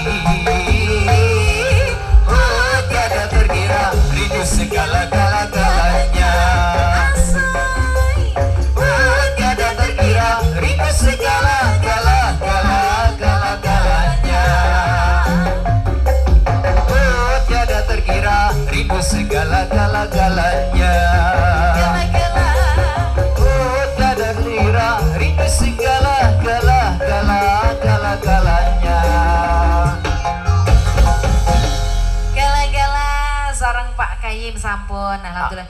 Oh tiada terkira rindu segala-galanya. Oh tiada terkira rindu segala-galanya. Oh tiada terkira rindu segala-galanya. Oh tiada terkira rindu segala-galanya. Gala-gala sareng Pak Kayim sampun alhamdulillah.